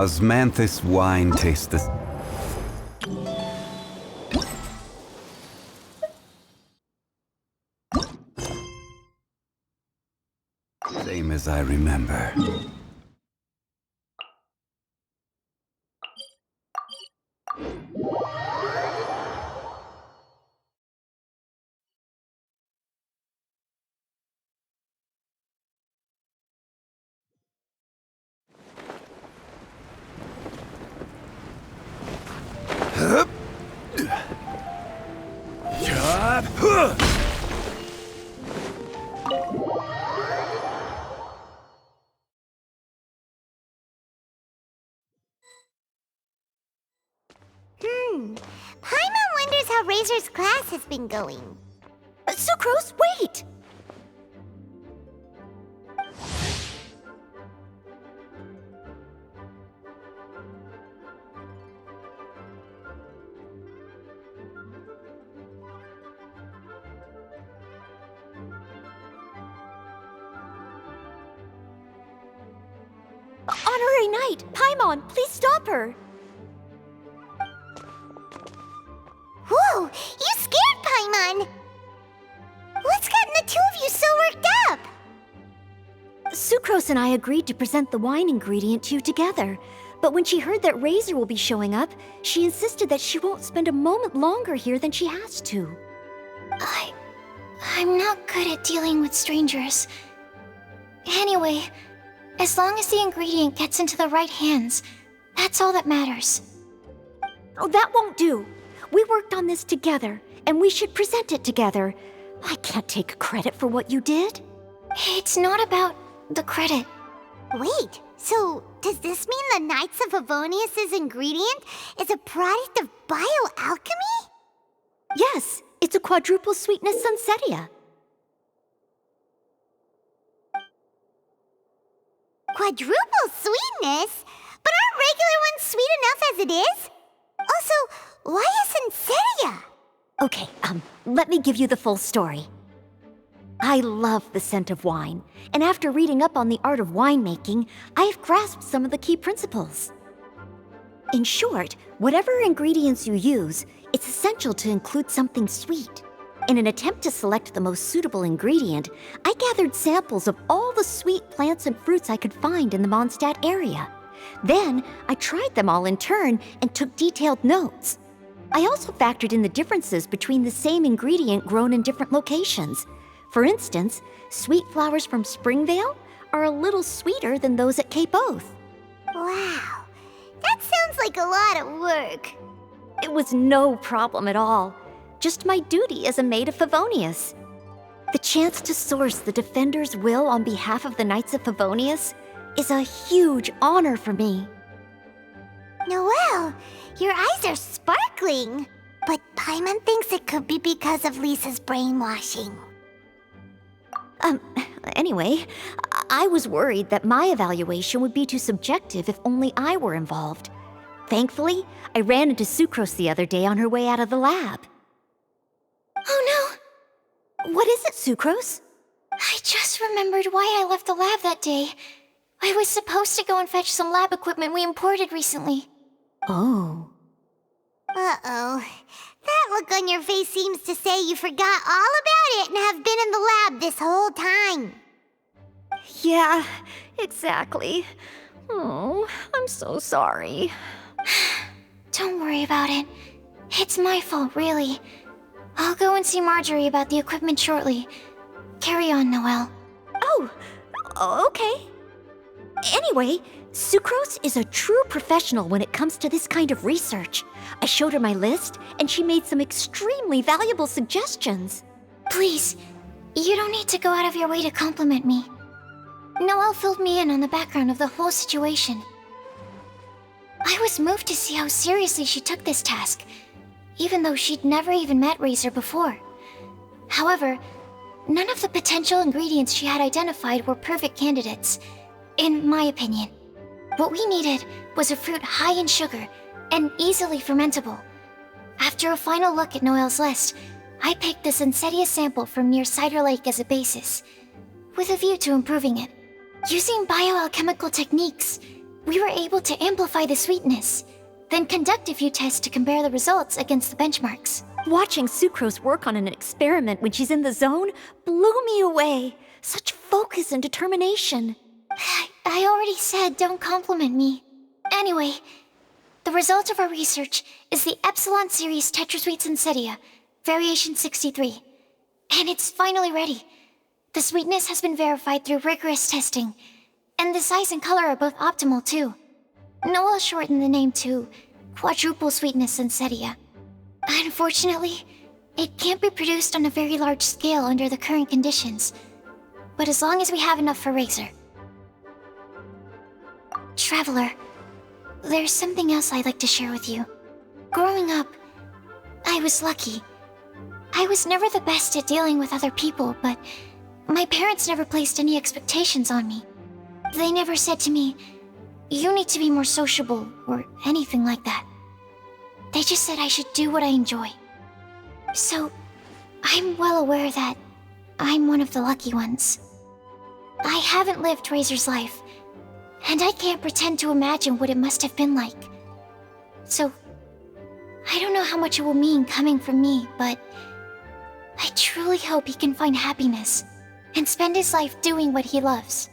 Osmanthus wine tasteth. Same as I remember. Paimon wonders how Razor's class has been going. Sucrose, wait! Honorary Knight, Paimon, please stop her! Whoa! You scared Paimon! What's gotten the two of you so worked up? Sucrose and I agreed to present the wine ingredient to you together, but when she heard that Razor will be showing up, she insisted that she won't spend a moment longer here than she has to. I'm not good at dealing with strangers. Anyway, as long as the ingredient gets into the right hands, that's all that matters. Oh, that won't do. We worked on this together, and we should present it together. I can't take credit for what you did. It's not about the credit. Wait, so does this mean the Knights of Favonius' ingredient is a product of bioalchemy? Yes, it's a quadruple sweetness sunsetia. Quadruple sweetness? But aren't regular ones sweet enough as it is? Also, why a sunsetia? Okay, let me give you the full story. I love the scent of wine, and after reading up on the art of winemaking, I have grasped some of the key principles. In short, whatever ingredients you use, it's essential to include something sweet. In an attempt to select the most suitable ingredient, I gathered samples of all the sweet plants and fruits I could find in the Mondstadt area. Then, I tried them all in turn and took detailed notes. I also factored in the differences between the same ingredient grown in different locations. For instance, sweet flowers from Springvale are a little sweeter than those at Cape Oath. Wow, that sounds like a lot of work. It was no problem at all. Just my duty as a maid of Favonius. The chance to source the Defender's will on behalf of the Knights of Favonius is a huge honor for me. Noelle, your eyes are sparkling. But Paimon thinks it could be because of Lisa's brainwashing. Anyway, I was worried that my evaluation would be too subjective if only I were involved. Thankfully, I ran into Sucrose the other day on her way out of the lab. Oh no! What is it, Sucrose? I just remembered why I left the lab that day. I was supposed to go and fetch some lab equipment we imported recently. Oh. Uh-oh. That look on your face seems to say you forgot all about it and have been in the lab this whole time. Yeah, exactly. Oh, I'm so sorry. Don't worry about it. It's my fault, really. I'll go and see Marjorie about the equipment shortly. Carry on, Noelle. Oh, okay. Anyway, Sucrose is a true professional when it comes to this kind of research. I showed her my list, and she made some extremely valuable suggestions. Please, you don't need to go out of your way to compliment me. Noelle filled me in on the background of the whole situation. I was moved to see how seriously she took this task, even though she'd never even met Razor before. However, none of the potential ingredients she had identified were perfect candidates, in my opinion. What we needed was a fruit high in sugar and easily fermentable. After a final look at Noelle's list, I picked the Sunsetia sample from near Cider Lake as a basis, with a view to improving it. Using bioalchemical techniques, we were able to amplify the sweetness, then conduct a few tests to compare the results against the benchmarks. Watching Sucrose work on an experiment when she's in the zone blew me away. Such focus and determination. I already said don't compliment me. Anyway, the result of our research is the Epsilon Series Tetrasweet Sensetia, Variation 63. And it's finally ready. The sweetness has been verified through rigorous testing, and the size and color are both optimal too. Noel shortened the name to Quadruple Sweetness Sensetia. Unfortunately, it can't be produced on a very large scale under the current conditions, but as long as we have enough for Razor. Traveler, there's something else I'd like to share with you. Growing up, I was lucky. I was never the best at dealing with other people, but my parents never placed any expectations on me. They never said to me, "You need to be more sociable," or anything like that. They just said I should do what I enjoy. So, I'm well aware that I'm one of the lucky ones. I haven't lived Razor's life, and I can't pretend to imagine what it must have been like. So, I don't know how much it will mean coming from me, but I truly hope he can find happiness and spend his life doing what he loves.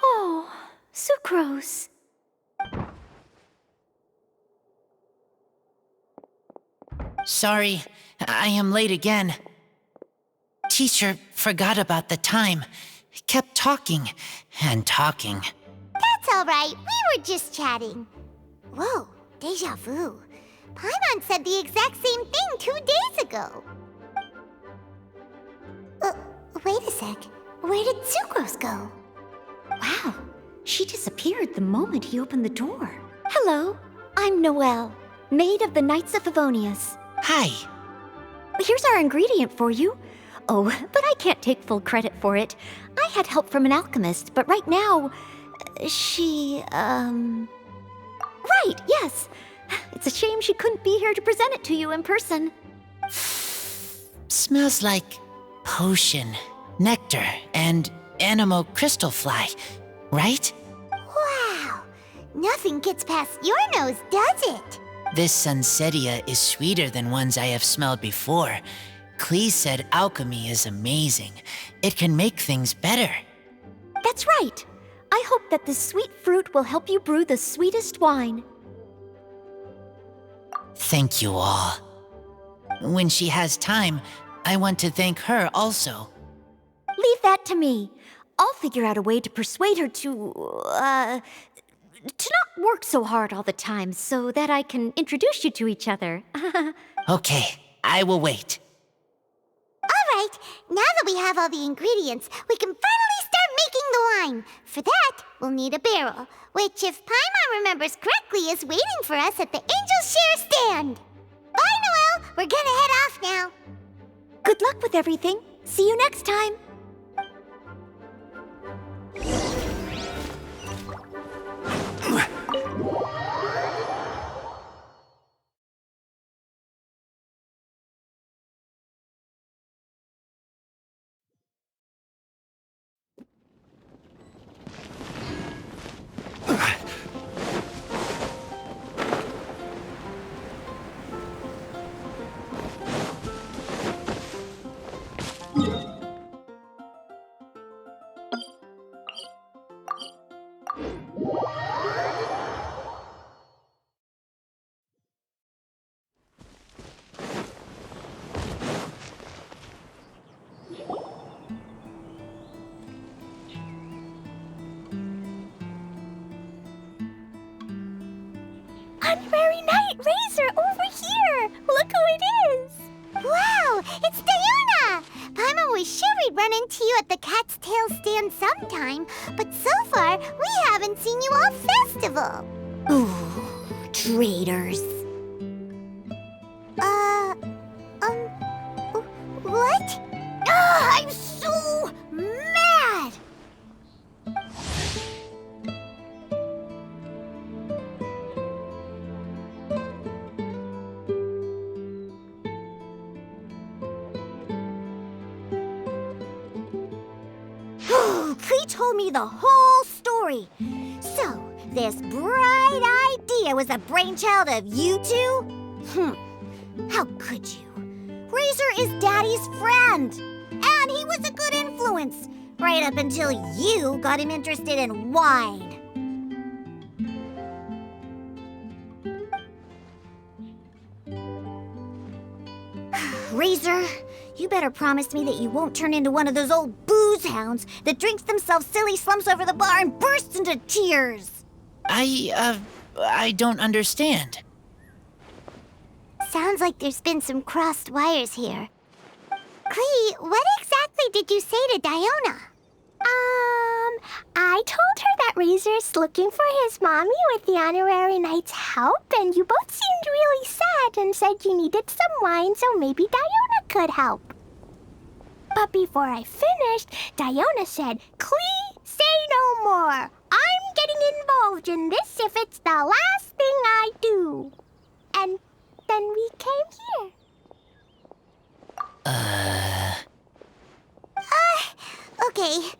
Oh, Sucrose. Sorry, I am late again. Teacher forgot about the time. Kept talking and talking. That's all right. We were just chatting. Whoa, deja vu. Paimon said the exact same thing 2 days ago. Wait a sec. Where did Sucrose go? Wow, she disappeared the moment he opened the door. Hello, I'm Noelle, maid of the Knights of Favonius. Hi. Here's our ingredient for you. Oh, but I can't take full credit for it. I had help from an alchemist, but right now, she, Right, yes. It's a shame she couldn't be here to present it to you in person. Smells like potion, nectar, and animal crystal fly, right? Wow. Nothing gets past your nose, does it? This Sunsetia is sweeter than ones I have smelled before. Clee said alchemy is amazing. It can make things better. That's right. I hope that this sweet fruit will help you brew the sweetest wine. Thank you all. When she has time, I want to thank her also. Leave that to me. I'll figure out a way to persuade her to, to not work so hard all the time so that I can introduce you to each other. Okay, I will wait. Alright, now that we have all the ingredients, we can finally start making the wine. For that, we'll need a barrel, which, if Paimon remembers correctly, is waiting for us at the Angel Share stand. Bye, Noelle! We're gonna head off now. Good luck with everything. See you next time. Honorary Knight Razor over here! Look who it is! Wow, it's Diona! Paimon was sure we'd run into you at the Cat's Tail stand sometime, but so far, we haven't seen you all festival. Ooh, traitors. What? Ah, I'm so mad! Klee told me the whole story. So, this bright idea was a brainchild of you two? How could you? Razor is Daddy's friend, and he was a good influence, right up until you got him interested in wine. Razor, you better promise me that you won't turn into one of those old booze hounds that drinks themselves silly, slumps over the bar, and bursts into tears. I don't understand. Sounds like there's been some crossed wires here. Klee, what exactly did you say to Diona? I told her that Razor's looking for his mommy with the Honorary Knight's help, and you both seemed really sad and said you needed some wine, so maybe Diona could help. But before I finished, Diona said, Klee, say no more. I'm getting involved in this if it's the last thing I do. And then we came here. Okay.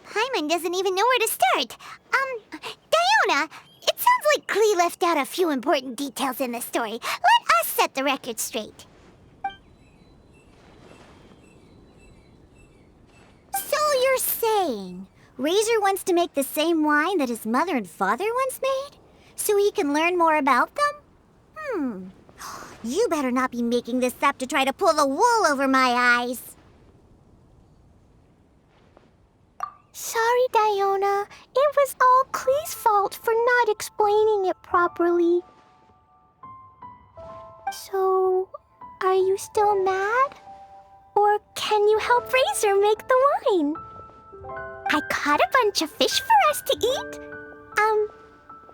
Paimon doesn't even know where to start. Diona, it sounds like Klee left out a few important details in the story. Let us set the record straight. So you're saying Razor wants to make the same wine that his mother and father once made? So he can learn more about them? You better not be making this up to try to pull the wool over my eyes. Sorry, Diona. It was all Klee's fault for not explaining it properly. So, are you still mad? Or can you help Razor make the wine? I caught a bunch of fish for us to eat.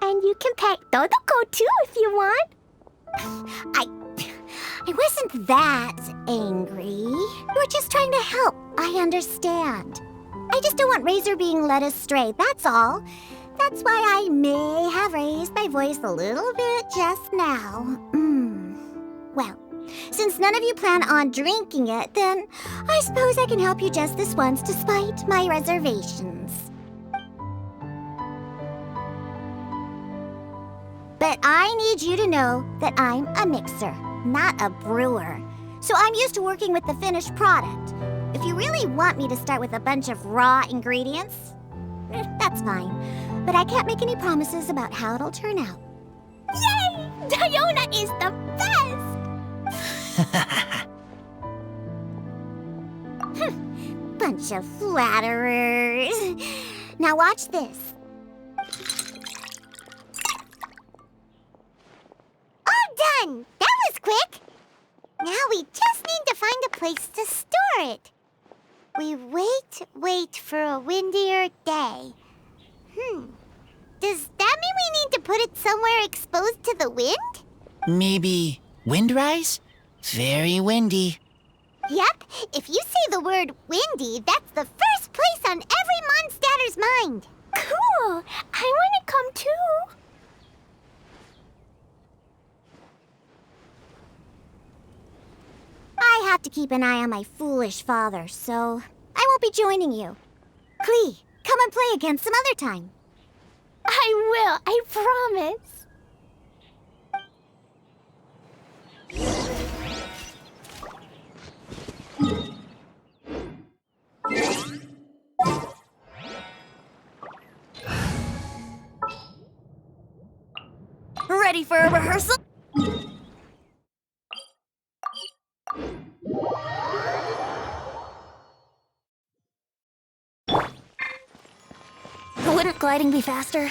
And you can pet Dodoko too if you want. I wasn't that angry. We're just trying to help. I understand. I just don't want Razor being led astray, that's all. That's why I may have raised my voice a little bit just now. Well, since none of you plan on drinking it, then I suppose I can help you just this once despite my reservations. But I need you to know that I'm a mixer, not a brewer. So I'm used to working with the finished product. If you really want me to start with a bunch of raw ingredients, that's fine. But I can't make any promises about how it'll turn out. Yay! Diona is the best! Bunch of flatterers. Now watch this. we just need to find a place to store it. We wait for a windier day. Does that mean we need to put it somewhere exposed to the wind? Maybe windrise? Very windy. Yep, if you say the word windy, that's the first place on every Mondstatter's mind. Cool! I want to come too. I have to keep an eye on my foolish father, so I won't be joining you. Klee, come and play again some other time. I will, I promise. Ready for a rehearsal? Wouldn't gliding be faster?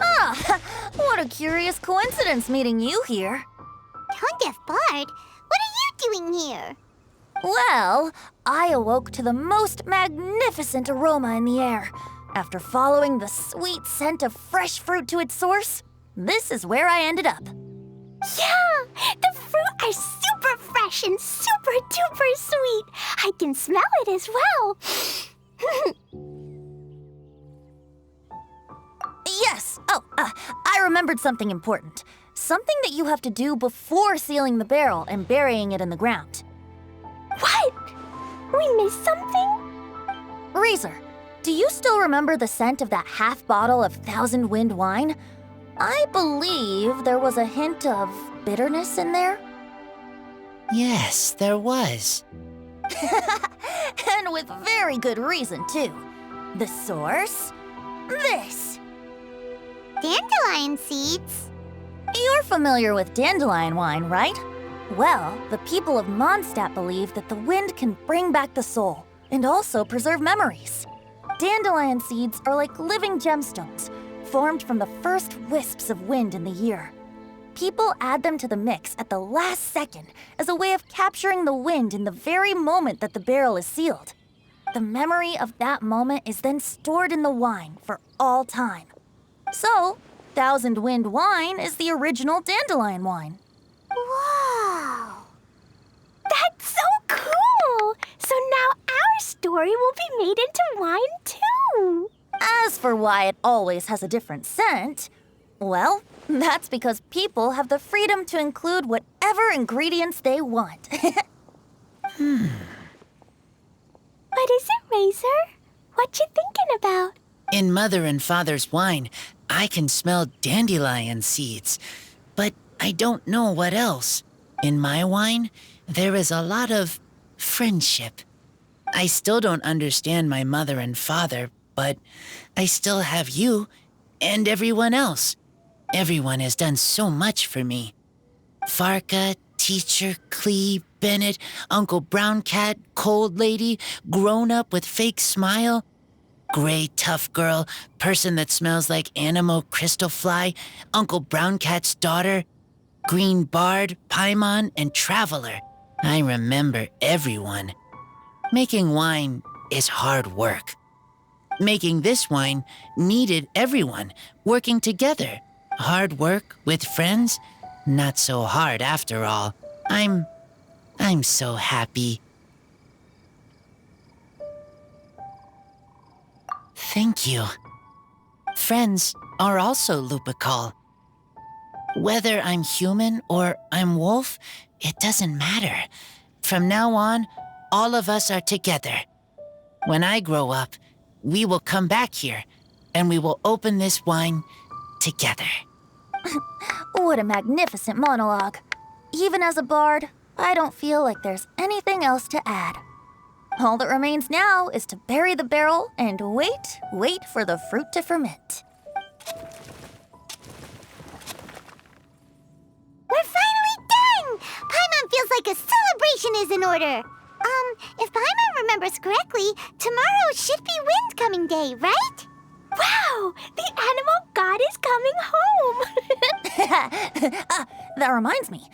Ah, what a curious coincidence meeting you here. Tone-deaf Bard, what are you doing here? Well, I awoke to the most magnificent aroma in the air. After following the sweet scent of fresh fruit to its source, this is where I ended up. Yeah, the fruit are super fresh and super duper sweet. I can smell it as well. Yes! Oh, I remembered something important. Something that you have to do before sealing the barrel and burying it in the ground. What? We missed something? Razor, do you still remember the scent of that half bottle of Thousand Wind wine? I believe there was a hint of bitterness in there. Yes, there was. And with very good reason, too. The source? This. Dandelion seeds? You're familiar with dandelion wine, right? Well, the people of Mondstadt believe that the wind can bring back the soul and also preserve memories. Dandelion seeds are like living gemstones, formed from the first wisps of wind in the year. People add them to the mix at the last second as a way of capturing the wind in the very moment that the barrel is sealed. The memory of that moment is then stored in the wine for all time. So, Thousand Wind wine is the original dandelion wine. Wow! That's so cool! So now our story will be made into wine too. As for why it always has a different scent, well, that's because people have the freedom to include whatever ingredients they want. What is it, Razor? What you thinking about? In Mother and Father's wine, I can smell dandelion seeds, but I don't know what else. In my wine, there is a lot of friendship. I still don't understand my mother and father, but I still have you and everyone else. Everyone has done so much for me. Farka, Teacher, Klee, Bennett, Uncle Brown Cat, Cold Lady, Grown Up with Fake Smile, Gray Tough Girl, Person that Smells like Animo Crystal Fly, Uncle Brown Cat's Daughter, Green Bard, Paimon, and Traveler. I remember everyone. Making wine is hard work. Making this wine needed everyone working together. Hard work with friends? Not so hard after all. I'm so happy. Thank you. Friends are also Lupical. Whether I'm human or I'm wolf, it doesn't matter. From now on, all of us are together. When I grow up, we will come back here, and we will open this wine together. What a magnificent monologue. Even as a bard, I don't feel like there's anything else to add. All that remains now is to bury the barrel and wait for the fruit to ferment. We're finally done! Paimon feels like a celebration is in order. If Paimon remembers correctly, tomorrow should be Windcoming Day, right? Wow! The animal god is coming home! That reminds me.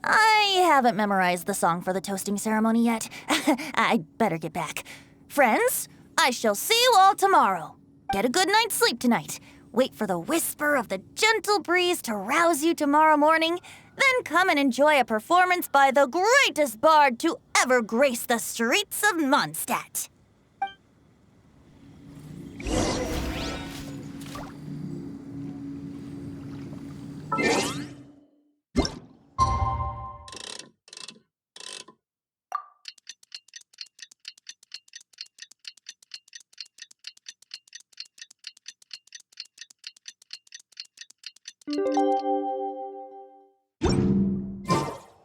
I haven't memorized the song for the toasting ceremony yet. I'd better get back. Friends, I shall see you all tomorrow. Get a good night's sleep tonight. Wait for the whisper of the gentle breeze to rouse you tomorrow morning. Then come and enjoy a performance by the greatest bard to ever grace the streets of Mondstadt.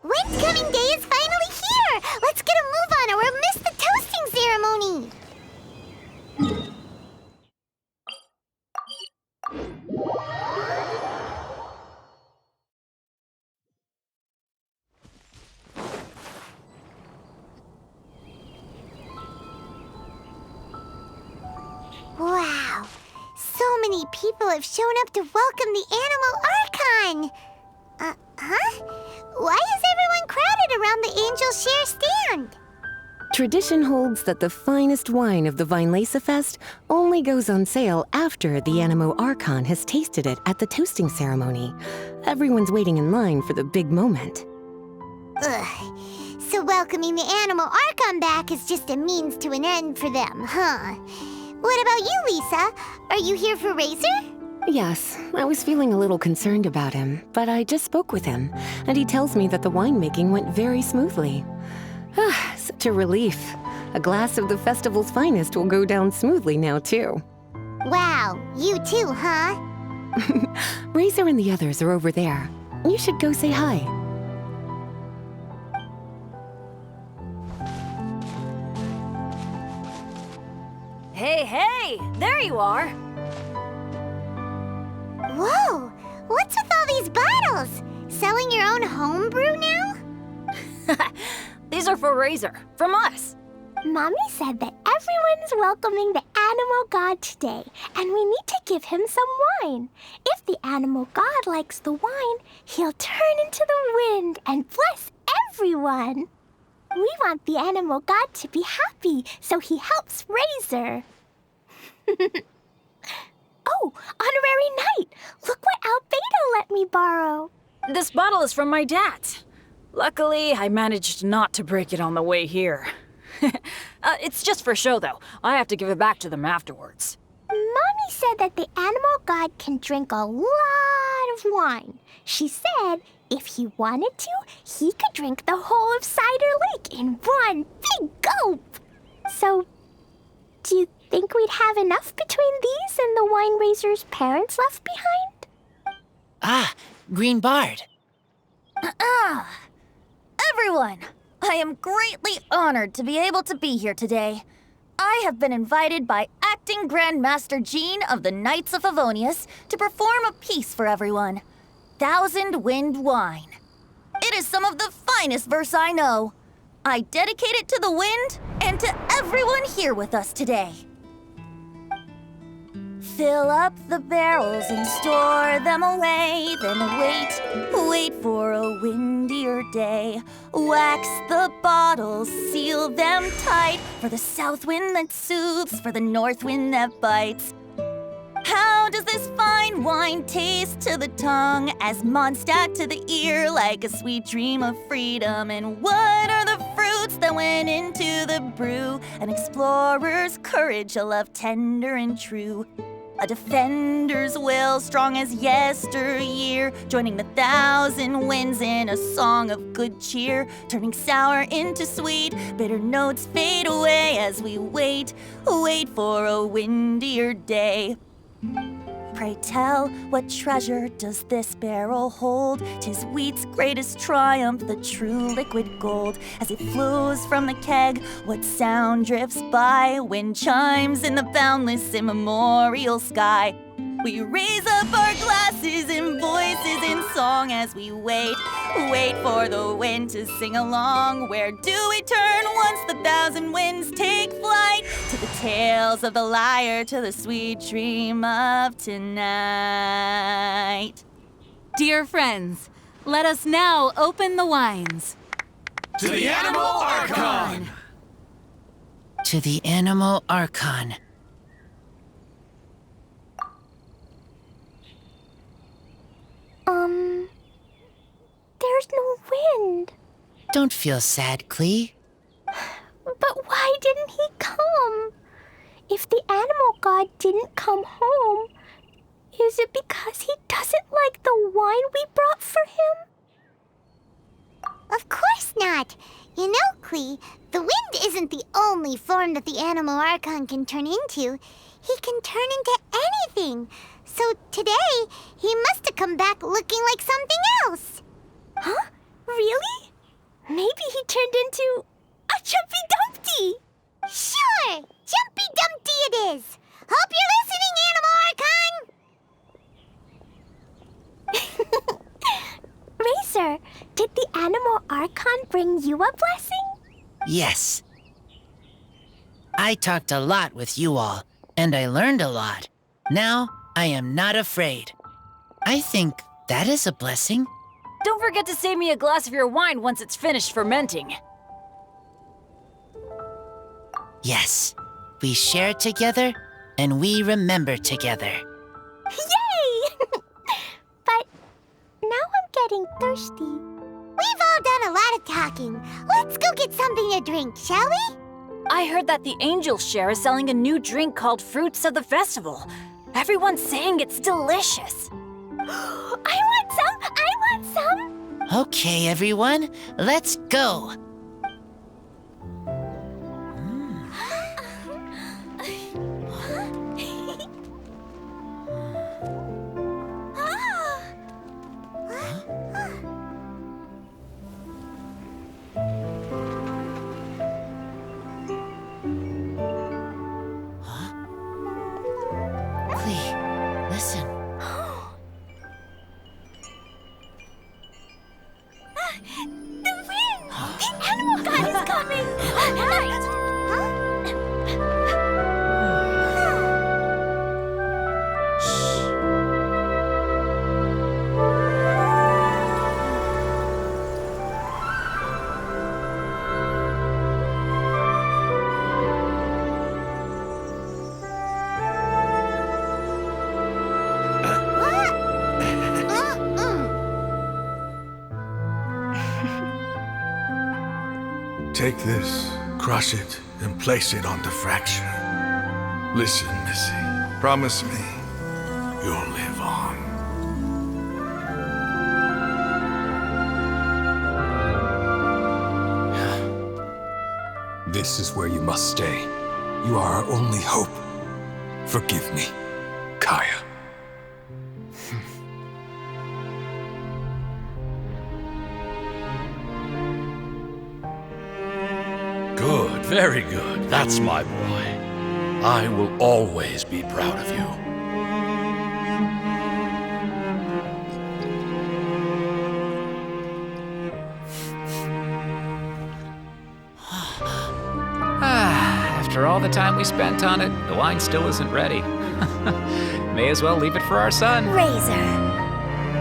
Windcoming Day is finally here! Let's get a move on or we'll miss the toasting ceremony! Wow! So many people have shown up to welcome the Animal Archon! Why is everyone crowded around the Angel Share stand? Tradition holds that the finest wine of the Vinelasa Fest only goes on sale after the Animo Archon has tasted it at the toasting ceremony. Everyone's waiting in line for the big moment. Ugh. So welcoming the Animal Archon back is just a means to an end for them, huh? What about you, Lisa? Are you here for Razor? Yes, I was feeling a little concerned about him, but I just spoke with him, and he tells me that the winemaking went very smoothly. Ah, such a relief. A glass of the festival's finest will go down smoothly now, too. Wow, you too, huh? Razor and the others are over there. You should go say hi. Hey, there you are. Whoa! What's with all these bottles? Selling your own homebrew now? These are for Razor, from us. Mommy said that everyone's welcoming the animal god today, and we need to give him some wine. If the animal god likes the wine, he'll turn into the wind and bless everyone. We want the animal god to be happy, so he helps Razor. Oh, Honorary Knight! Look what Albedo let me borrow. This bottle is from my dad. Luckily, I managed not to break it on the way here. It's just for show, though. I have to give it back to them afterwards. Mommy said that the animal god can drink a lot of wine. She said if he wanted to, he could drink the whole of Cider Lake in one big gulp. So, do you think we'd have enough between these and the wine raiser's parents left behind? Ah, Green Bard. Everyone, I am greatly honored to be able to be here today. I have been invited by Acting Grand Master Jean of the Knights of Favonius to perform a piece for everyone. Thousand Wind Wine. It is some of the finest verse I know. I dedicate it to the wind and to everyone here with us today. Fill up the barrels and store them away, then wait for a windier day. Wax the bottles, seal them tight, for the south wind that soothes, for the north wind that bites. How does this fine wine taste to the tongue, as Mondstadt to the ear, like a sweet dream of freedom? And what are the fruits that went into the brew? An explorer's courage, a love tender and true. A defender's will, strong as yesteryear, joining the thousand winds in a song of good cheer, turning sour into sweet, bitter notes fade away as we wait for a windier day. Pray tell, what treasure does this barrel hold? 'Tis wheat's greatest triumph, the true liquid gold. As it flows from the keg, what sound drifts by? Wind chimes in the boundless immemorial sky. We raise up our glasses and voices in song as we wait for the wind to sing along. Where do we turn once the thousand winds take flight? To the tales of the lyre, to the sweet dream of tonight. Dear friends, Let us now open the wines. To the Animal Archon! To the Animal Archon. There's no wind. Don't feel sad, Klee. But why didn't he come? If the animal god didn't come home, is it because he doesn't like the wine we brought for him? Of course not. You know, Klee, the wind isn't the only form that the Animal Archon can turn into. He can turn into anything. So today, he must have come back looking like something else. Huh? Really? Maybe he turned into a Jumpy Dumpty. Sure! Jumpy Dumpty it is! Hope you're listening, Animal Archon! Racer, did the Animal Archon bring you a blessing? Yes. I talked a lot with you all, and I learned a lot. Now, I am not afraid. I think that is a blessing. Don't forget to save me a glass of your wine once it's finished fermenting. Yes, we share together, and we remember together. Yay! But now I'm getting thirsty. We've all done a lot of talking. Let's go get something to drink, shall we? I heard that the Angels Share is selling a new drink called Fruits of the Festival. Everyone's saying it's delicious. I want some! I want some! Okay, everyone, let's go. Klee, listen. The wind! The animal god is coming! Right! Take this, crush it, and place it on the fracture. Listen, Missy. Promise me you'll live on. This is where you must stay. You are our only hope. Forgive me, Kaya. Good, very good. That's my boy. I will always be proud of you. After all the time we spent on it, the wine still isn't ready. May as well leave it for our son. Razor.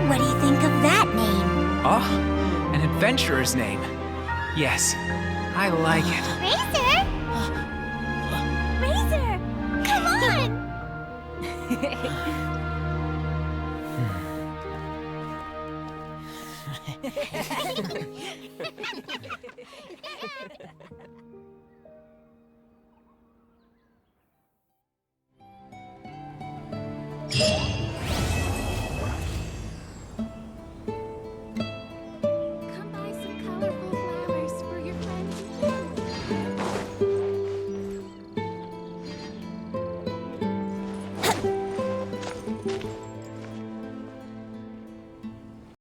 What do you think of that name? Oh, an adventurer's name. Yes, I like it. Razor! Come on!